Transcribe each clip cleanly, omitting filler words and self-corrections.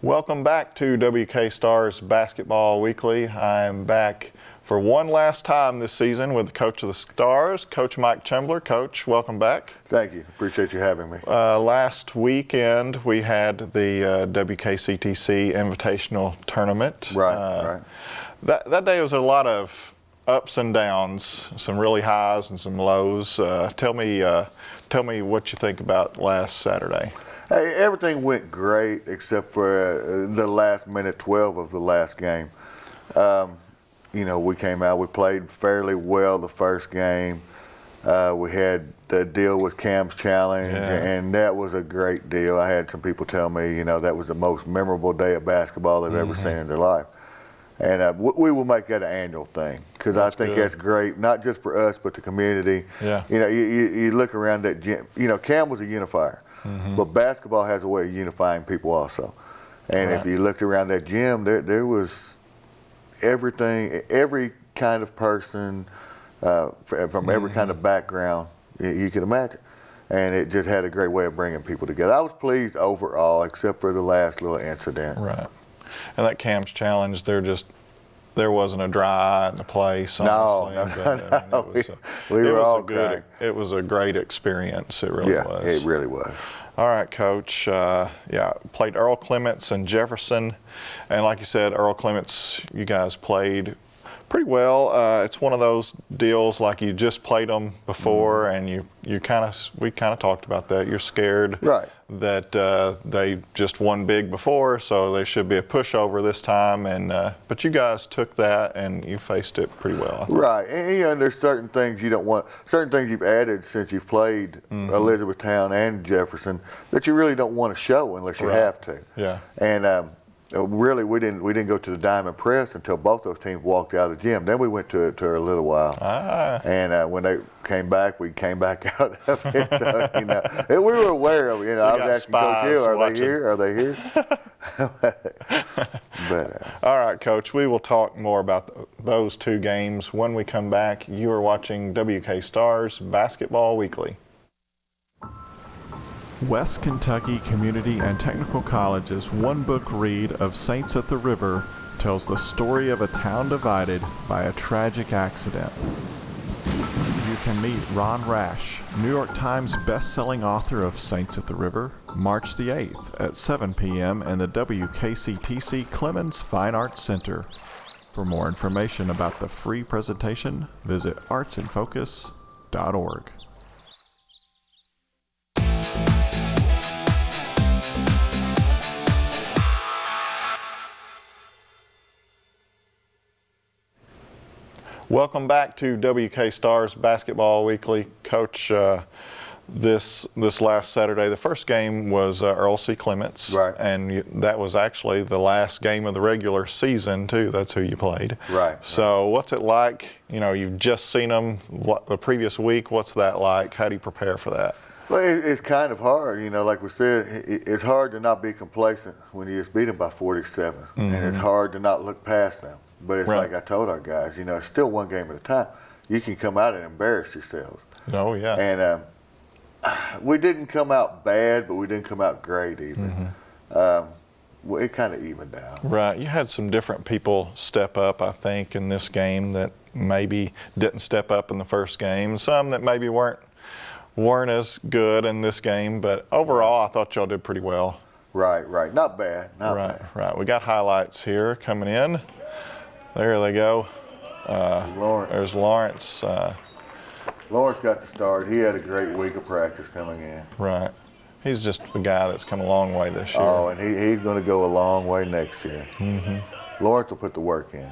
Welcome back to WK Stars Basketball Weekly. I'm back for one last time this season with the Coach of the Stars, Coach Mike Chumbler. Coach, welcome back. Thank you. Appreciate you having me. Last weekend we had the WKCTC Invitational Tournament. Right. That day was a lot of ups and downs, some really highs and some lows. Tell me what you think about last Saturday. Hey, everything went great except for the last minute 12 of the last game. We came out, we played fairly well the first game. We had the deal with Cam's challenge, and that was a great deal. I had some people tell me, that was the most memorable day of basketball they've ever seen in their life. And we will make that an annual thing because I think that's great, not just for us, but the community. Yeah. You look around that gym, Cam was a unifier, but basketball has a way of unifying people also. And if you looked around that gym, there was everything, every kind of person from every kind of background you could imagine. And it just had a great way of bringing people together. I was pleased overall, except for the last little incident. Right. And that Cam's challenge, there wasn't a dry eye in the place. No. We were all crying. It was a great experience. It really was. Yeah, it really was. All right, Coach. Played Earl Clements and Jefferson, and like you said, Earl Clements, you guys played pretty well. It's one of those deals like you just played them before, and we kind of talked about that. You're scared that they just won big before, so there should be a pushover this time. And but you guys took that and you faced it pretty well, I think. Right, and there's certain things you don't want, certain things you've added since you've played Elizabethtown and Jefferson that you really don't want to show unless you have to. Yeah. And really, we didn't go to the Diamond Press until both those teams walked out of the gym. Then we went to it for a little while. And when they came back, we came back out of it. So, and we were aware of it. I was asking Coach Hill, are they here? Are they here? All right, Coach, we will talk more about those two games when we come back. You are watching WK Stars Basketball Weekly. West Kentucky Community and Technical College's one-book read of Saints at the River tells the story of a town divided by a tragic accident. You can meet Ron Rash, New York Times best-selling author of Saints at the River, March the 8th at 7 p.m. in the WKCTC Clemens Fine Arts Center. For more information about the free presentation, visit artsinfocus.org. Welcome back to WK Stars Basketball Weekly. Coach, this last Saturday, the first game was Earl C. Clements. Right. And that was actually the last game of the regular season, too. That's who you played. Right. So what's it like? You've just seen them the previous week. What's that like? How do you prepare for that? Well, it's kind of hard. Like we said, it's hard to not be complacent when you just beat them by 47. And it's hard to not look past them. But it's like I told our guys, it's still one game at a time. You can come out and embarrass yourselves. Oh, yeah. And we didn't come out bad, but we didn't come out great either. It kind of evened out. Right. You had some different people step up, I think, in this game that maybe didn't step up in the first game. Some that maybe weren't as good in this game. But overall, I thought y'all did pretty well. Right. Not bad. Not bad. Right. We got highlights here coming in. There they go. Lawrence. There's Lawrence. Lawrence got the start. He had a great week of practice coming in. Right. He's just a guy that's come a long way this year. Oh, and he's going to go a long way next year. Lawrence will put the work in.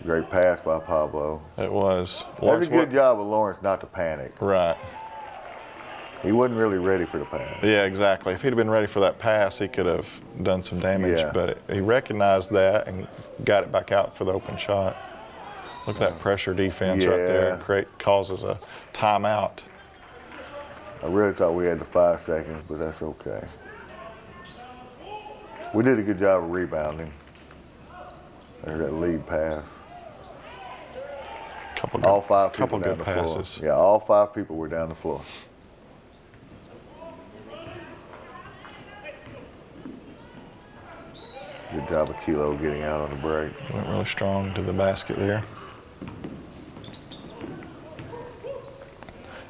Great pass by Pablo. It was. That's a good job of Lawrence not to panic. Right. He wasn't really ready for the pass. Yeah, exactly. If he'd have been ready for that pass, he could have done some damage. Yeah. But he recognized that and got it back out for the open shot. Look at that pressure defense right there. Causes a timeout. I really thought we had the 5 seconds, but that's okay. We did a good job of rebounding. There's that lead pass. All 5 people down the floor. Yeah, all 5 people were down the floor. Good job of Kilo getting out on the break. Went really strong to the basket there.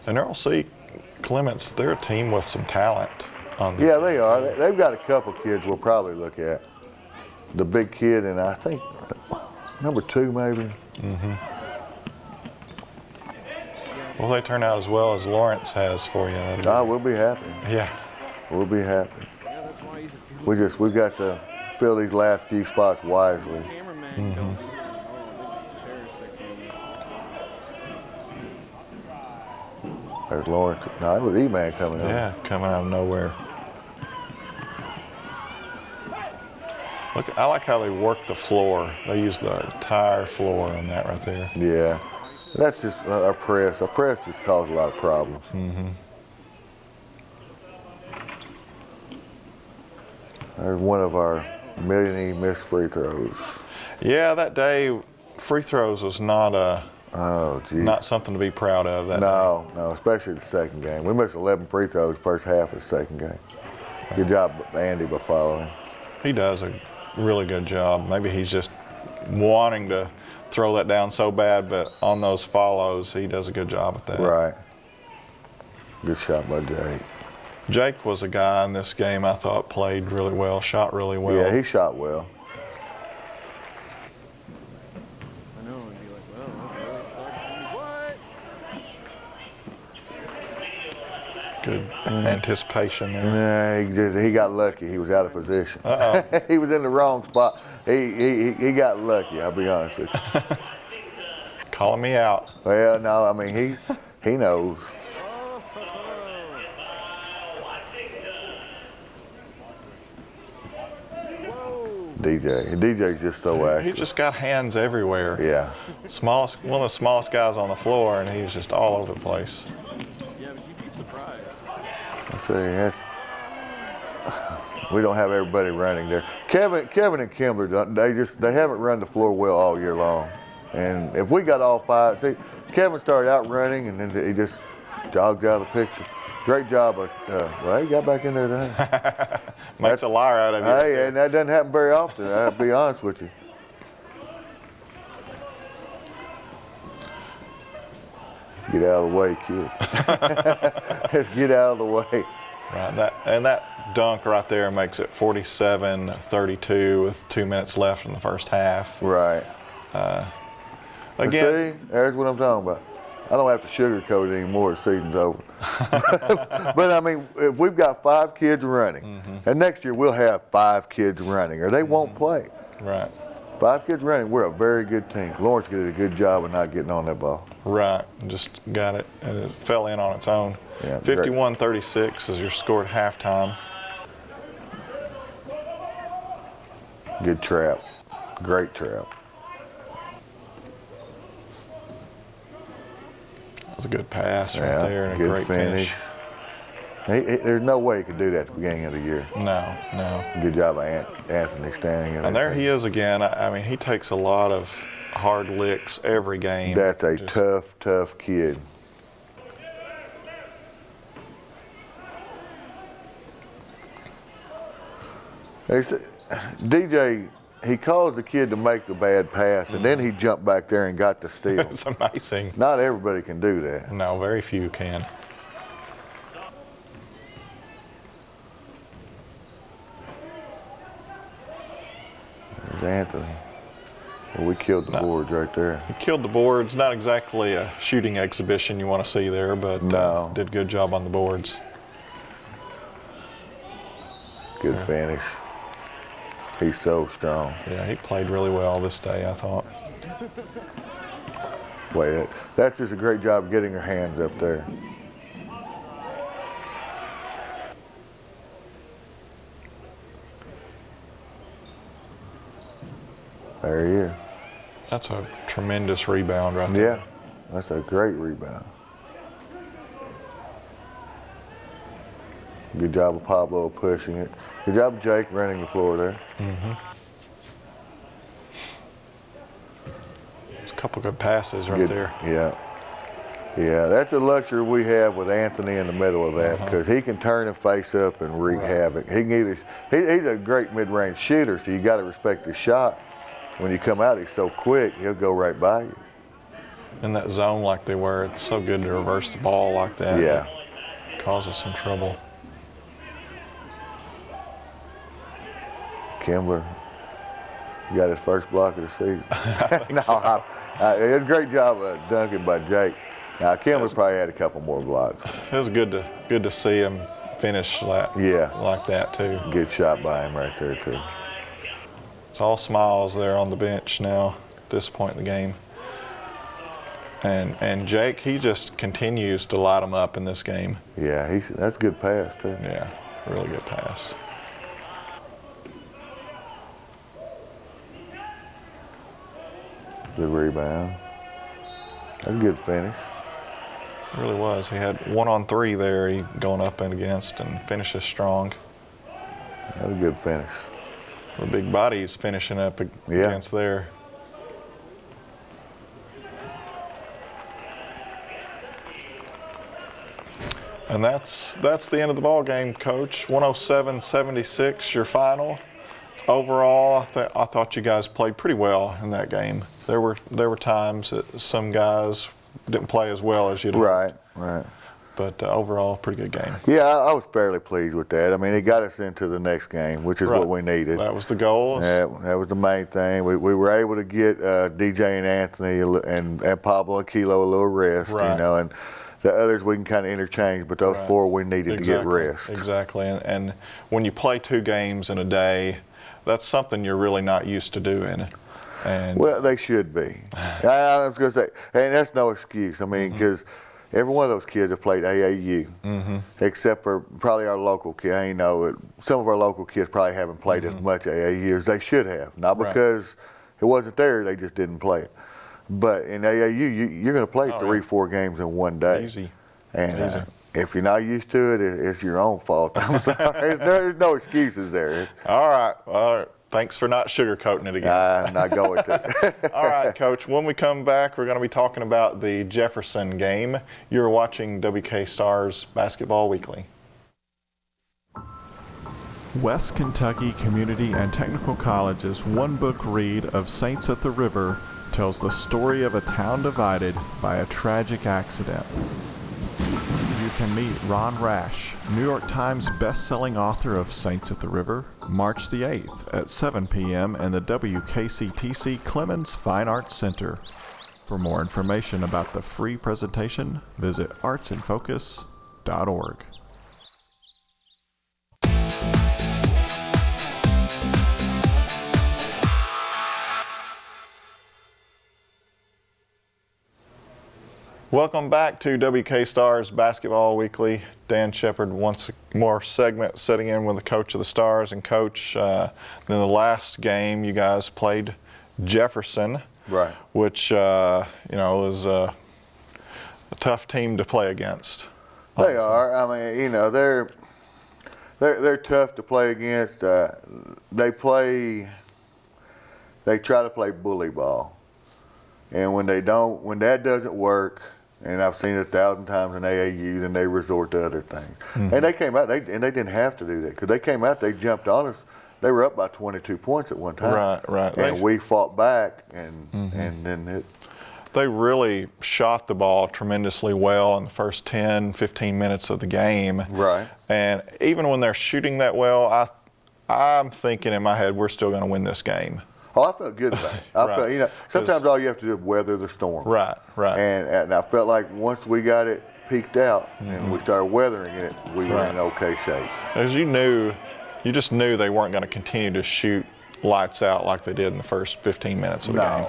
And Earl Clements, they're a team with some talent. Yeah, they are. They've got a couple kids we'll probably look at. The big kid and I think number 2 maybe. Well, they turn out as well as Lawrence has for you. We'll be happy. Yeah. We'll be happy. We've got to fill these last few spots wisely. There's Lawrence. No, it was E-Man coming in. Yeah, coming out of nowhere. Look, I like how they work the floor. They use the entire floor on that right there. Yeah. That's just our press. Our press just caused a lot of problems. There's one of our many missed free throws. Yeah, that day, free throws was not not something to be proud of. No, especially the second game. We missed 11 free throws first half of the second game. Good job, Andy, by following. He does a really good job. Maybe he's just wanting to throw that down so bad, but on those follows, he does a good job at that. Right. Good shot by Jake. Jake was a guy in this game I thought played really well, shot really well. Yeah, he shot well. I know, and be like, well, what? Good anticipation there. Yeah, he got lucky. He was out of position. Uh-oh. He was in the wrong spot. He got lucky, I'll be honest with you. Calling me out. Well, no, I mean, he knows. DJ's just so active. He's just got hands everywhere. Yeah. One of the smallest guys on the floor, and he was just all over the place. Yeah, but you'd be surprised. I see, we don't have everybody running there. Kevin and Kimbler, they haven't run the floor well all year long. And if we got all 5, see, Kevin started out running, and then he just jogged out of the picture. Great job. Well, he got back in there today. Makes a liar out of you. Hey, and that doesn't happen very often, I'll be honest with you. Get out of the way, kid. Just get out of the way. Right, that dunk right there makes it 47-32 with 2 minutes left in the first half. Right. Again, See, there's what I'm talking about. I don't have to sugarcoat it anymore. The season's over. But I mean, if we've got 5 kids running, and next year we'll have 5 kids running, or they won't play. right, 5 kids running, we're a very good team. Lawrence did a good job of not getting on that ball. right, just got it, and it fell in on its own. Yeah, 51-36 is your score at halftime. Good trap. Great trap. That was a good pass right there and a good great finish. There's no way he could do that at the beginning of the year. No. Good job by Anthony standing in And there he is again. I mean, he takes a lot of hard licks every game. That's a tough kid. DJ, he caused the kid to make the bad pass, and then he jumped back there and got the steal. It's amazing. Not everybody can do that. No, very few can. There's Anthony. Well, we killed the boards right there. He killed the boards. Not exactly a shooting exhibition you want to see there, but No. did a good job on the boards. Good finish. He's so strong. Yeah, he played really well this day, I thought. Wait, that's just a great job getting her hands up there. There he is. That's a tremendous rebound right there. Yeah, that's a great rebound. Good job of Pablo pushing it. Good job of Jake running the floor there. There's a couple good passes right there. Yeah. Yeah, that's a luxury we have with Anthony in the middle of that, because he can turn and face up and wreak havoc. He can either, he's a great mid-range shooter, so you got to respect his shot. When you come out, he's so quick, he'll go right by you. In that zone like they were, it's so good to reverse the ball like that. Yeah. It causes some trouble. Chumbler, you got his first block of the season. No, it was a great job of dunking by Jake. Now, Chumbler probably had a couple more blocks. It was good to see him finish like that too. Good shot by him right there too. It's all smiles there on the bench now at this point in the game. And Jake, he just continues to light them up in this game. Yeah, that's a good pass too. Yeah, really good pass. Good rebound. That's a good finish. It really was. He had 1-on-3 there, he going up and against, and finishes strong. That's a good finish. The big body's finishing up against there. And that's the end of the ball game, Coach. 107-76, your final. Overall, I thought you guys played pretty well in that game. There were times that some guys didn't play as well as you did. Right. But overall, pretty good game. Yeah, I was fairly pleased with that. I mean, it got us into the next game, which is what we needed. That was the goal. That was the main thing. We were able to get DJ and Anthony and Pablo and Kilo a little rest, you know, and the others we can kind of interchange, but those four we needed to get rest. Exactly, and when you play 2 games in a day, that's something you're really not used to doing. And well, they should be. I was going to say, and that's no excuse. I mean, because every one of those kids have played AAU, except for probably our local kid. You know, some of our local kids probably haven't played as much AAU as they should have. Not because it wasn't there, they just didn't play it. But in AAU, you're going to play 3-4 games in one day. Easy. And if you're not used to it, it's your own fault. I'm sorry. There's no excuses there. All right. Thanks for not sugarcoating it again. I'm not going to. All right, Coach. When we come back, we're going to be talking about the Jefferson game. You're watching WK Stars Basketball Weekly. West Kentucky Community and Technical College's one-book read of Saints at the River tells the story of a town divided by a tragic accident. You can meet Ron Rash, New York Times best-selling author of Saints at the River, March the 8th at 7 p.m. in the WKCTC Clemens Fine Arts Center. For more information about the free presentation, visit artsinfocus.org. Welcome back to WK Stars Basketball Weekly. Dan Sheppard, once more segment, sitting in with the coach of the Stars. And Coach, in the last game, you guys played Jefferson, which was a tough team to play against. They are. I mean, they're tough to play against. They try to play bully ball, and when that doesn't work. And I've seen it 1,000 times in AAU, then they resort to other things. And they came out, and they didn't have to do that, because they came out, they jumped on us. They were up by 22 points at one time. Right. And we fought back, and then they really shot the ball tremendously well in the first 10, 15 minutes of the game. Right. And even when they're shooting that well, I'm thinking in my head, we're still going to win this game. Oh, I felt good about it. I felt, sometimes all you have to do is weather the storm. Right. And I felt like once we got it peaked out and we started weathering it, we were in okay shape. As you just knew they weren't going to continue to shoot lights out like they did in the first 15 minutes of the game.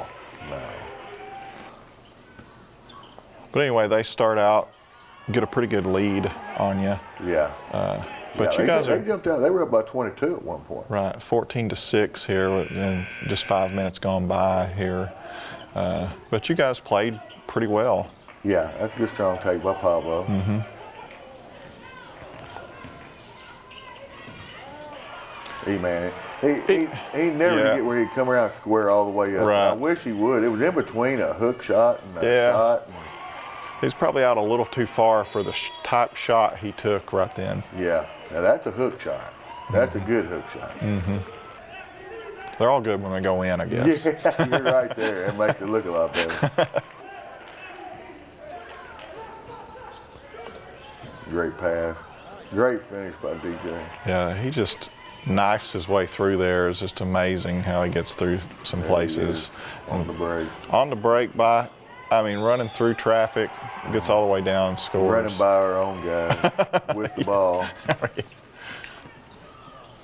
No. But anyway, they start out, get a pretty good lead on you. Yeah. But you guys they jumped out. They were up by 22 at one point. Right, 14-6 here, and just 5 minutes gone by here. But you guys played pretty well. Yeah, that's a good strong take by Pablo. He never get where he'd come around square all the way up. Right. I wish he would. It was in between a hook shot and a shot. He's probably out a little too far for the type shot he took right then. Yeah, now that's a hook shot. That's a good hook shot. They're all good when they go in, I guess. Yeah, you're right there. It makes it look a lot better. Great pass. Great finish by DJ. Yeah, he just knifes his way through there. It's just amazing how he gets through some places. On the break. On the break running through traffic, gets all the way down, scores. Running by our own guy with the ball.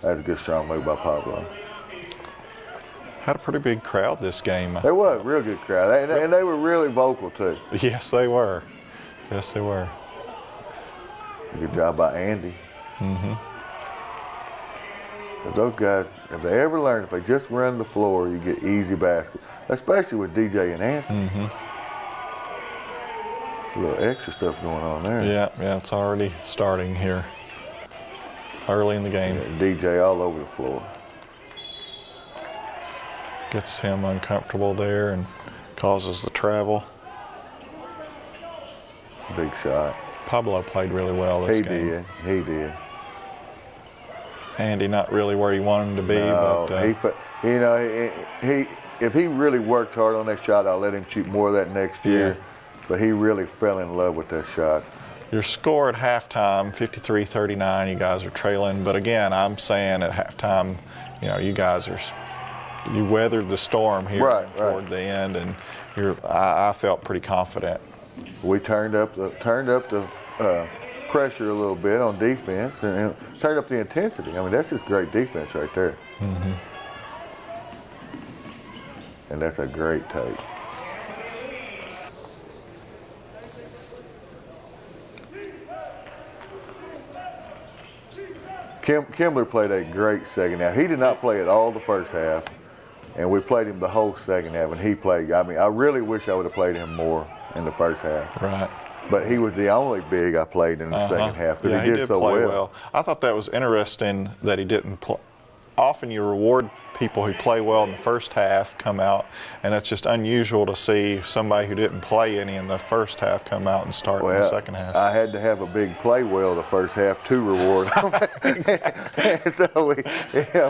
That's a good strong move by Pablo. Had a pretty big crowd this game. There was a real good crowd, and they were really vocal too. Yes, they were. Yes, they were. Good job by Andy. If those guys, if they ever learn, if they just run the floor, you get easy baskets, especially with DJ and Anthony. A little extra stuff going on there. Yeah, it's already starting here. Early in the game. Yeah, DJ all over the floor. Gets him uncomfortable there and causes the travel. Big shot. Pablo played really well this game. He did. Andy not really where he wanted him to be, No, but he if he really worked hard on that shot, I'll let him shoot more of that next year. But he really fell in love with that shot. your score at halftime, 53-39, you guys are trailing. But again, I'm saying at halftime, you weathered the storm here toward the end, and I felt pretty confident. We turned up the pressure a little bit on defense and turned up the intensity. I mean, that's just great defense right there. Mm-hmm. And that's a great take. Chumbler played a great second half. He did not play at all the first half, and we played him the whole second half, and he played. I mean, I really wish I would have played him more in the first half. Right. But he was the only big I played in the second half because he did so play well. I thought that was interesting that he didn't play. Often you reward people who play well in the first half come out, and it's just unusual to see somebody who didn't play any in the first half come out and start in the second half. I had to have a big play well the first half to reward him. So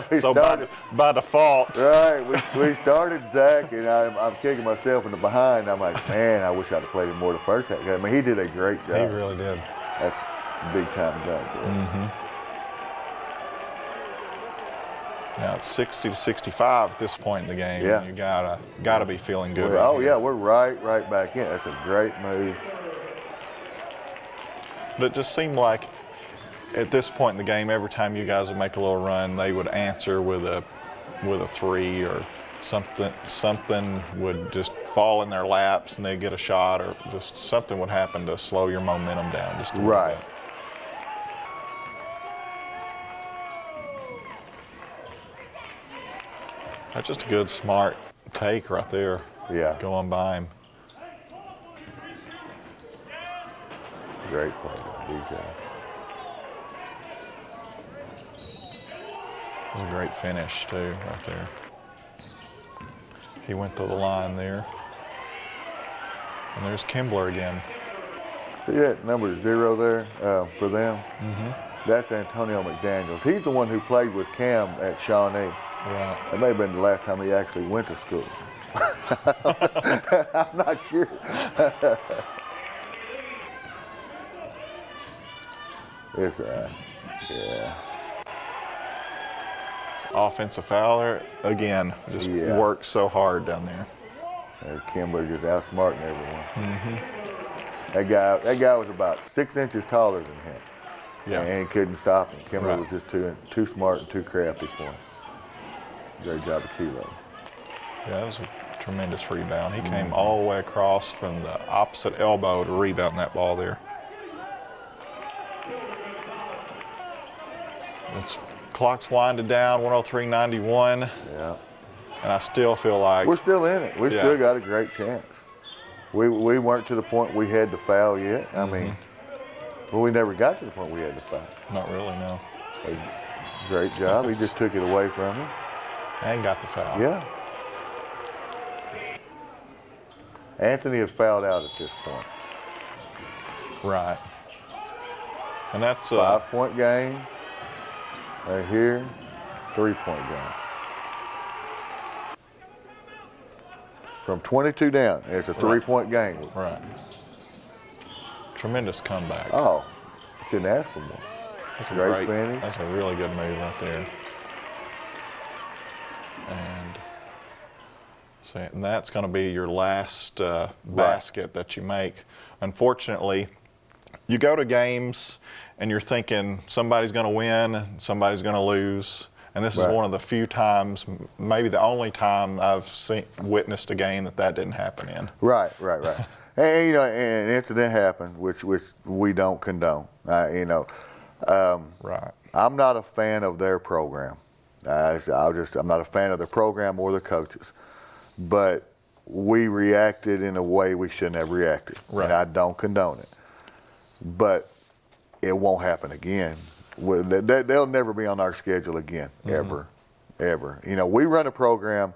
we started by default. Right, we started Zach, and I'm kicking myself in the behind. I'm like, man, I wish I'd have played him more the first half. I mean, he did a great job. He really did. That's a big time job. Mm-hmm. Now it's 60-65 at this point in the game. Yeah. And you gotta be feeling good. We're right back in. That's a great move. But it just seemed like at this point in the game, every time you guys would make a little run, they would answer with a three or something. Something would just fall in their laps and they'd get a shot, or just something would happen to slow your momentum down just a little bit. That's just a good, smart take right there. Yeah. Going by him. Great play by DJ. It was a great finish, too, right there. He went to the line there. And there's Chumbler again. See that number 0 there for them? Mm-hmm. That's Antonio McDaniels. He's the one who played with Cam at Shawnee. Right. That may have been the last time he actually went to school. I'm not sure. It's yeah. It's offensive foul there. Again, just worked so hard down there. Chumbler just outsmarting everyone. Mm-hmm. That guy was about 6 inches taller than him. Yeah. And he couldn't stop him. Chumbler was just too smart and too crafty for him. Great job of Kilo. Yeah, that was a tremendous rebound. He came all the way across from the opposite elbow to rebound that ball there. Clock's winding down, 103-91. Yeah. And I still feel like we're still in it. We still got a great chance. We weren't to the point we had to foul yet. I mean, we never got to the point we had to foul. Not really, no. Great job. He just took it away from him. And got the foul. Yeah. Anthony is fouled out at this point. Right. And that's 5-point game. Right here, 3-point game. From 22 down, it's a 3-point game. right. Tremendous comeback. Oh, couldn't ask for more. That's a Great finish. That's a really good move right there. And that's going to be your last basket that you make. Unfortunately, you go to games and you're thinking somebody's going to win, somebody's going to lose. And this is one of the few times, maybe the only time I've witnessed a game that didn't happen in. Right. And, you know, and an incident happened, which we don't condone. You know, Right. I'm not a fan of their program. I'm not a fan of the program or the coaches. But we reacted in a way we shouldn't have reacted. Right. And I don't condone it. But it won't happen again. They'll never be on our schedule again, ever. You know, we run a program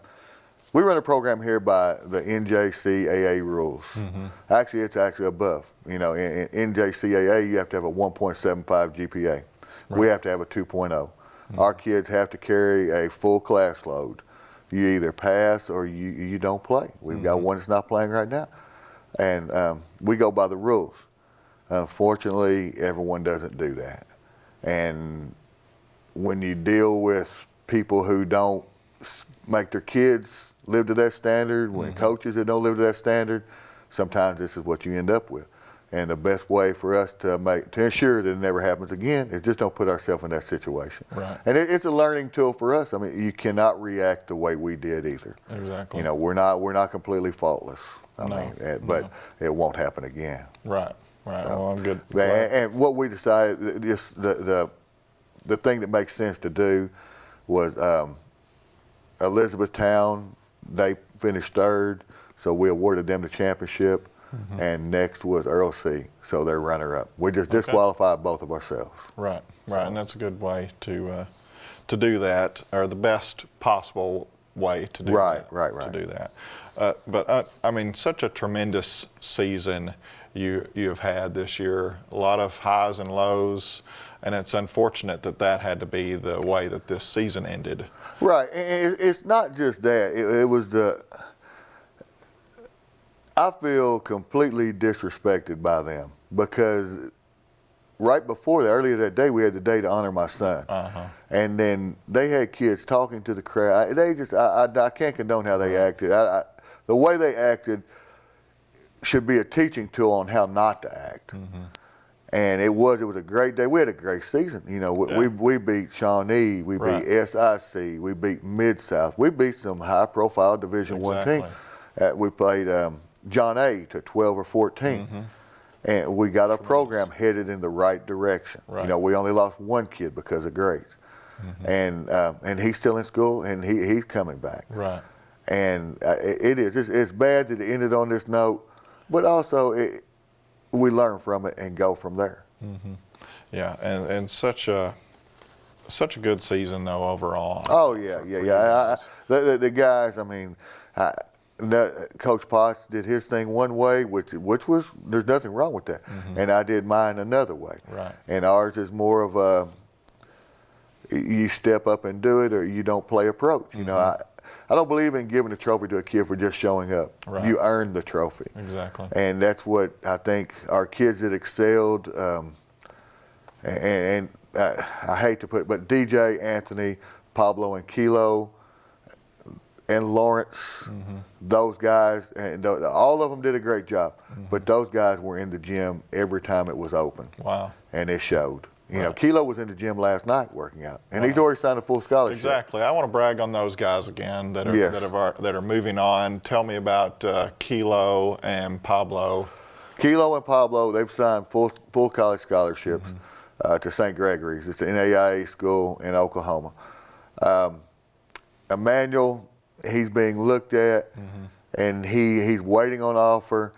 here by the NJCAA rules. Actually, it's actually above. You know, in NJCAA, you have to have a 1.75 GPA. Right. We have to have a 2.0. Our kids have to carry a full class load. You either pass or you don't play. We've got one that's not playing right now. And we go by the rules. Unfortunately, everyone doesn't do that. And when you deal with people who don't make their kids live to that standard, when coaches that don't live to that standard, sometimes this is what you end up with. And the best way for us to ensure that it never happens again is just don't put ourselves in that situation. Right. And it's a learning tool for us. I mean, you cannot react the way we did either. Exactly. You know, we're not completely faultless. But it won't happen again. Right. So, well, I'm good. And what we decided, just the thing that makes sense to do was Elizabethtown, they finished third, so we awarded them the championship. And next was Earl C, so they're runner-up. We just disqualified both of ourselves. Right, and that's a good way to do that, or the best possible way to do that. Right. To do that. But I mean, such a tremendous season you have had this year. A lot of highs and lows, and it's unfortunate that had to be the way that this season ended. Right, and it's not just that. It was I feel completely disrespected by them because right before that, earlier that day, we had the day to honor my son. And then they had kids talking to the crowd. I can't condone how they acted. The way they acted should be a teaching tool on how not to act. And it was a great day. We had a great season. You know, we beat Shawnee, we beat SIC, we beat Mid-South. We beat some high-profile Division I teams. We played John A to 12 or 14. And we got our program headed in the right direction. You know, we only lost one kid because of grades. And he's still in school, and he's coming back. And it's bad that it ended on this note, but also we learn from it and go from there. Yeah, and such a good season though overall. Oh yeah. The guys, I mean, Coach Potts did his thing one way, which was, there's nothing wrong with that, and I did mine another way. And ours is more of a you step up and do it, or you don't play approach. You know, I don't believe in giving a trophy to a kid for just showing up. You earn the trophy. Exactly. And that's what I think our kids that excelled, and I hate to put it, but DJ, Anthony, Pablo, and Kilo, and Lawrence, those guys, and all of them did a great job. But those guys were in the gym every time it was open. Wow. And it showed. You know, Kilo was in the gym last night working out, and he's already signed a full scholarship. Exactly. I want to brag on those guys again that are moving on. Tell me about Kilo and Pablo. Kilo and Pablo, they've signed full college scholarships to St. Gregory's. It's an NAIA school in Oklahoma. Emmanuel, he's being looked at, and he's waiting on offer.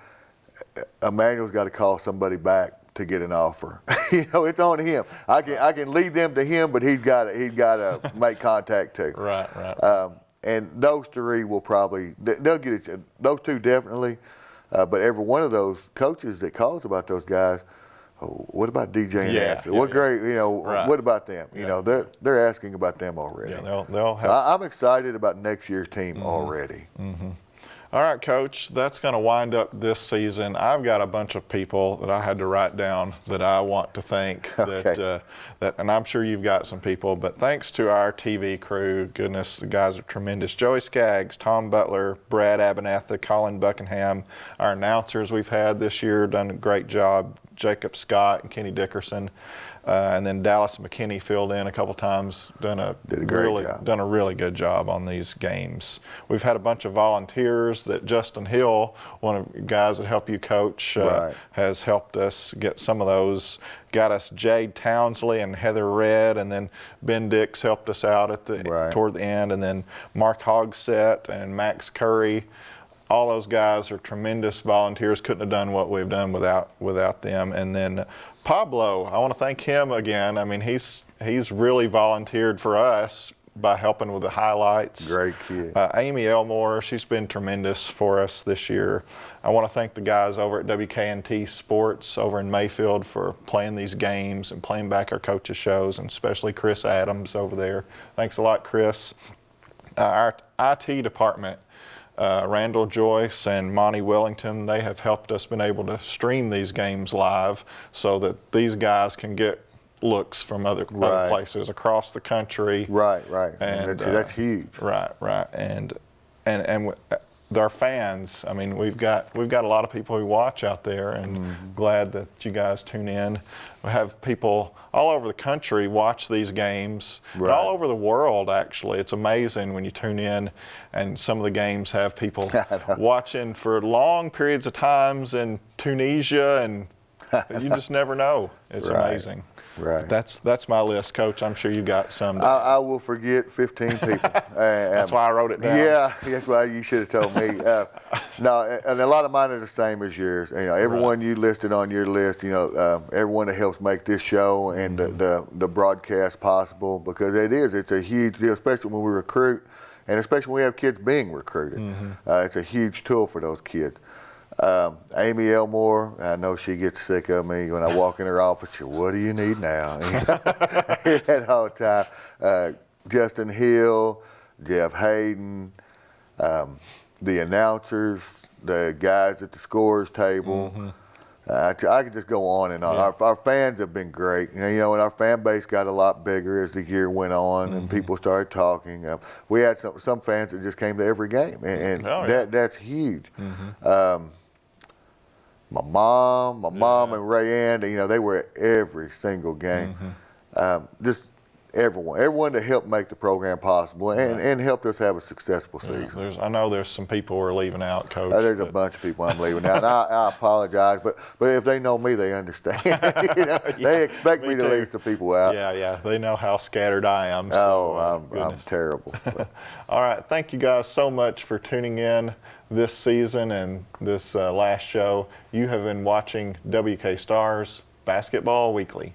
Emmanuel's got to call somebody back to get an offer. You know, it's on him. I can lead them to him, but he's got to make contact too. Right. And those three will probably, they'll get it. Those two definitely. But every one of those coaches that calls about those guys, oh, what about DJ and Anthony? What great, what about them? You know, they're asking about them already. Yeah, they'll have. So I'm excited about next year's team already. All right, Coach, that's going to wind up this season. I've got a bunch of people that I had to write down that I want to thank. Okay. And I'm sure you've got some people, but thanks to our TV crew, goodness, the guys are tremendous. Joey Skaggs, Tom Butler, Brad Abernathy, Colin Buckingham, our announcers we've had this year, done a great job. Jacob Scott and Kenny Dickerson. And then Dallas McKinney filled in a couple times, done a really good job on these games. We've had a bunch of volunteers that Justin Hill, one of the guys that help you coach, has helped us get some of those. Got us Jade Townsley and Heather Red, and then Ben Dix helped us out at the toward the end, and then Mark Hogsett and Max Curry. All those guys are tremendous volunteers. Couldn't have done what we've done without them. And then Pablo, I want to thank him again. I mean, he's really volunteered for us by helping with the highlights. Great kid. Amy Elmore, she's been tremendous for us this year. I want to thank the guys over at WKNT Sports over in Mayfield for playing these games and playing back our coaches' shows, and especially Chris Adams over there. Thanks a lot, Chris. Our IT department. Randall Joyce and Monty Wellington, they have helped us been able to stream these games live so that these guys can get looks from other places across the country. Right. And that's huge. Right. And our fans, I mean, we've got a lot of people who watch out there, and glad that you guys tune in. We have people all over the country watch these games, and all over the world, actually. It's amazing when you tune in, and some of the games have people watching for long periods of times in Tunisia, and you just never know. It's amazing. Right. That's my list, Coach. I'm sure you got some. I will forget 15 people. That's why I wrote it down. Yeah, that's why you should have told me. No, and a lot of mine are the same as yours. You know, everyone you listed on your list. You know, everyone that helps make this show and the broadcast possible, because it's a huge deal, especially when we recruit, and especially when we have kids being recruited. It's a huge tool for those kids. Amy Elmore, I know she gets sick of me when I walk in her office. She, what do you need now? That whole time. Justin Hill, Jeff Hayden, the announcers, the guys at the scorers table. I could just go on and on. Our fans have been great. You know, and our fan base got a lot bigger as the year went on, and people started talking. We had some fans that just came to every game, and that's huge. My mom and Ray Ann, you know, they were at every single game. Just everyone that helped make the program possible and helped us have a successful season. I know there's some people who are leaving out, Coach. There's a bunch of people I'm leaving out. And I apologize, but if they know me, they understand. You know, they expect me to leave some people out. Yeah. They know how scattered I am. So, I'm terrible. All right. Thank you guys so much for tuning in this season and this last show. You have been watching WK Stars Basketball Weekly.